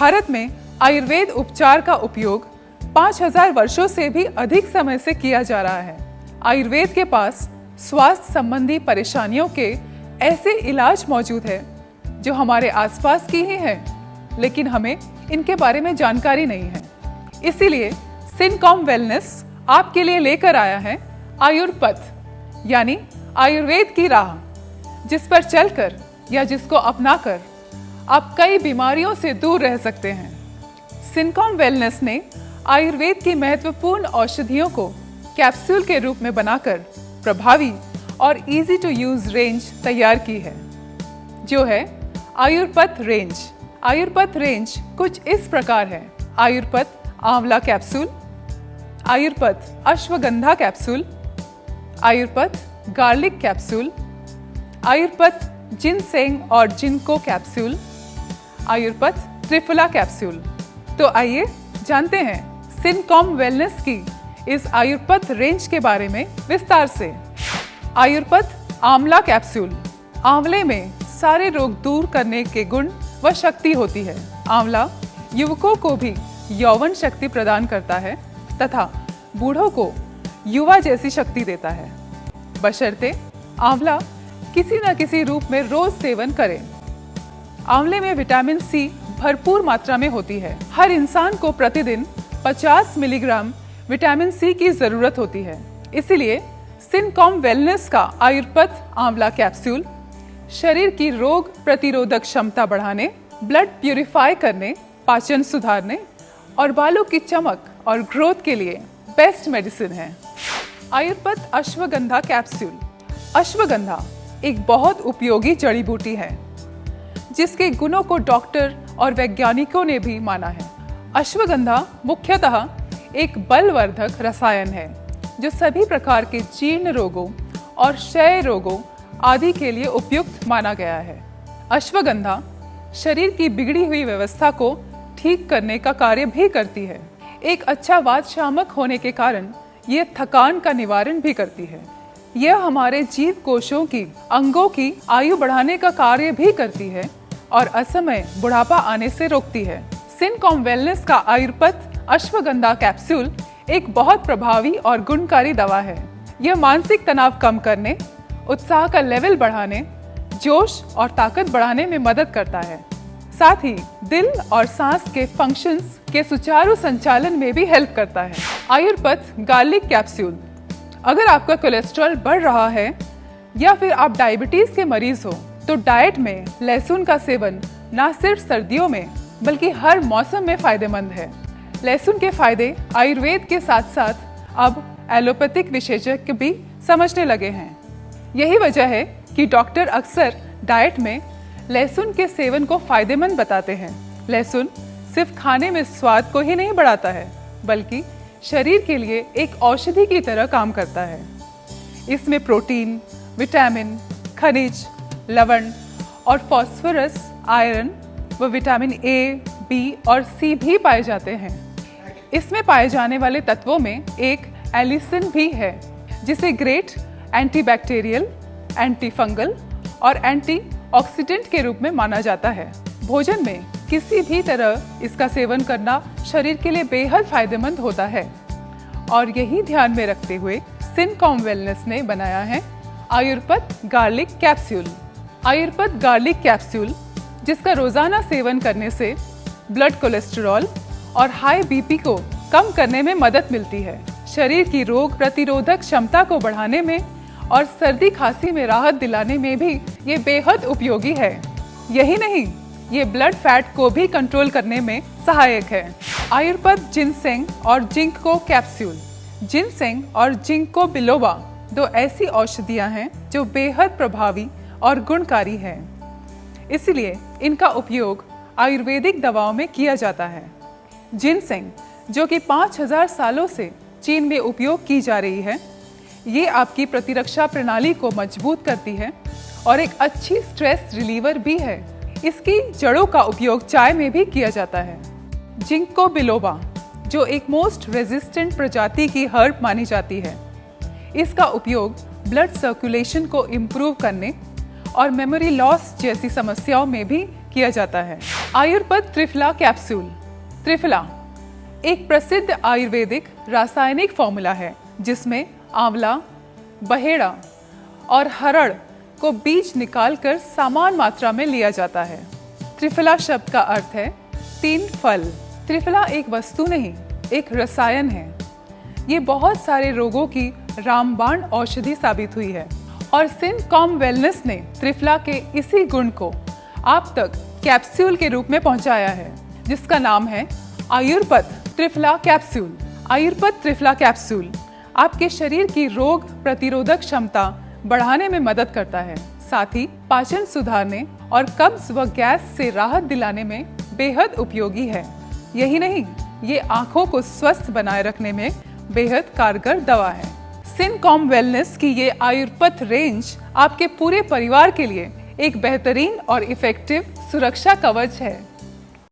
भारत में आयुर्वेद उपचार का उपयोग 5000 वर्षों से भी अधिक समय से किया जा रहा है। आयुर्वेद के पास स्वास्थ्य संबंधी परेशानियों के ऐसे इलाज मौजूद है जो हमारे आसपास की ही हैं, लेकिन हमें इनके बारे में जानकारी नहीं है। इसीलिए सिनकॉम वेलनेस आपके लिए लेकर आया है आयुर्पथ, यानी आयुर्वेद की राह, जिस पर चलकर या जिसको अपनाकर आप कई बीमारियों से दूर रह सकते हैं। सिनकॉम वेलनेस ने आयुर्वेद की महत्वपूर्ण औषधियों को कैप्सूल के रूप में बनाकर प्रभावी और इजी टू यूज रेंज तैयार की है, जो है आयुर्पथ रेंज। आयुर्पथ रेंज कुछ इस प्रकार है: Ayurpath Amla capsule, Ayurpath Ashwagandha capsule, Ayurpath garlic capsule, Ayurpath ginseng और जिनको कैप्सूल, आयुर्पथ त्रिफला कैप्सूल। तो आइए जानते हैं सिनकॉम वेलनेस की इस आयुर्पथ रेंज के बारे में विस्तार से। आयुर्पथ आंवला कैप्सूल। आंवले में सारे रोग दूर करने के गुण व शक्ति होती है। आंवला युवकों को भी यौवन शक्ति प्रदान करता है तथा बूढ़ों को युवा जैसी शक्ति देता है, बशर्ते आंवला किसी न किसी रूप में रोज सेवन करें। आंवले में विटामिन सी भरपूर मात्रा में होती है। हर इंसान को प्रतिदिन 50 मिलीग्राम विटामिन सी की जरूरत होती है। इसीलिए सिनकॉम वेलनेस का आयुर्पथ आंवला कैप्सूल शरीर की रोग प्रतिरोधक क्षमता बढ़ाने, ब्लड प्यूरिफाई करने, पाचन सुधारने और बालों की चमक और ग्रोथ के लिए बेस्ट मेडिसिन है। आयुर्पथ अश्वगंधा कैप्सूल। अश्वगंधा एक बहुत उपयोगी जड़ी बूटी है जिसके गुणों को डॉक्टर और वैज्ञानिकों ने भी माना है। अश्वगंधा मुख्यतः एक बलवर्धक रसायन है जो सभी प्रकार के जीर्ण रोगों और क्षय रोगों आदि के लिए उपयुक्त माना गया है। अश्वगंधा शरीर की बिगड़ी हुई व्यवस्था को ठीक करने का कार्य भी करती है। एक अच्छा वातशामक होने के कारण यह थकान का निवारण भी करती है। यह हमारे जीव कोशों की अंगों की आयु बढ़ाने का कार्य भी करती है और असमय बुढ़ापा आने से रोकती है। सिनकॉम वेलनेस का आयुर्पथ अश्वगंधा कैप्सूल एक बहुत प्रभावी और गुणकारी दवा है। यह मानसिक तनाव कम करने, उत्साह का लेवल बढ़ाने, जोश और ताकत बढ़ाने में मदद करता है। साथ ही दिल और सांस के फंक्शंस के सुचारू संचालन में भी हेल्प करता है। आयुर्पथ गार्लिक कैप्सूल। अगर आपका कोलेस्ट्रॉल बढ़ रहा है या फिर आप डायबिटीज के मरीज हो तो डाइट में लहसुन का सेवन न सिर्फ सर्दियों में बल्कि हर मौसम में फायदेमंद है। लहसुन के फायदे आयुर्वेद के साथ साथ अब एलोपैथिक विशेषज्ञ भी समझने लगे हैं। यही वजह है कि डॉक्टर अक्सर डाइट में लहसुन के सेवन को फायदेमंद बताते हैं। लहसुन सिर्फ खाने में स्वाद को ही नहीं बढ़ाता है बल्कि शरीर के लिए एक औषधि की तरह काम करता है। इसमें प्रोटीन, विटामिन, खनिज, लवण और फास्फोरस, आयरन व विटामिन ए, बी और सी भी पाए जाते हैं। इसमें पाए जाने वाले तत्वों में एक एलिसिन भी है जिसे ग्रेट एंटीबैक्टीरियल, एंटी फंगल और एंटीऑक्सीडेंट के रूप में माना जाता है। भोजन में किसी भी तरह इसका सेवन करना शरीर के लिए बेहद फायदेमंद होता है और यही ध्यान में रखते हुए सिनकॉम वेलनेस ने बनाया है आयुर्पथ garlic capsule. Ayurpath garlic capsule, जिसका रोजाना सेवन करने से ब्लड कोलेस्ट्रॉल और हाई बीपी को कम करने में मदद मिलती है, शरीर की रोग प्रतिरोधक क्षमता को बढ़ाने में और सर्दी खांसी में राहत दिलाने में भी ये बेहद उपयोगी है। यही नहीं, ये ब्लड फैट को भी कंट्रोल करने में सहायक है। आयुर्पथ जिनसेंग और जिंको कैप्सूल। जिनसेंग और जिंको बिलोबा दो ऐसी औषधियां हैं जो बेहद प्रभावी और गुणकारी हैं। इसलिए इनका उपयोग आयुर्वेदिक दवाओं में किया जाता है। जिनसेंग, जो कि 5000 सालों से चीन में उपयोग की जा रही है, ये आपकी प्रतिरक्षा प्रणाली को मजबूत करती है और एक अच्छी स्ट्रेस रिलीवर भी है। इसकी जड़ों का उपयोग चाय में भी किया जाता है। जिंको बिलोबा, जो एक मोस्ट रेजिस्टेंट प्रजाति की हर्ब मानी जाती है, इसका उपयोग ब्लड सर्कुलेशन को इम्प्रूव करने और मेमोरी लॉस जैसी समस्याओं में भी किया जाता है। आयुर्पद त्रिफला कैप्सूल। त्रिफला एक प्रसिद्ध आयुर्वेदिक रासायनिक फॉर्मूला है जिसमें आंवला, बहेड़ा और हरड़ को बीज निकालकर समान मात्रा में लिया जाता है। त्रिफला शब्द का अर्थ है 3 फल। त्रिफला एक वस्तु नहीं, एक रसायन है। ये बहुत सारे रोगों की रामबाण औषधि साबित हुई है और सिनकॉम वेलनेस ने त्रिफला के इसी गुण को आप तक कैप्सूल के रूप में पहुंचाया है, जिसका नाम है आयुर्पद त्रिफला कैप्सूल। आयुर्पद त्रिफला कैप्सूल आपके शरीर की रोग प्रतिरोधक क्षमता बढ़ाने में मदद करता है, साथ ही पाचन सुधारने और कब्ज व गैस से राहत दिलाने में बेहद उपयोगी है। यही नहीं, ये आंखों को स्वस्थ बनाए रखने में बेहद कारगर दवा है। सिनकॉम वेलनेस की ये आयुर्पद रेंज आपके पूरे परिवार के लिए एक बेहतरीन और इफेक्टिव सुरक्षा कवच है।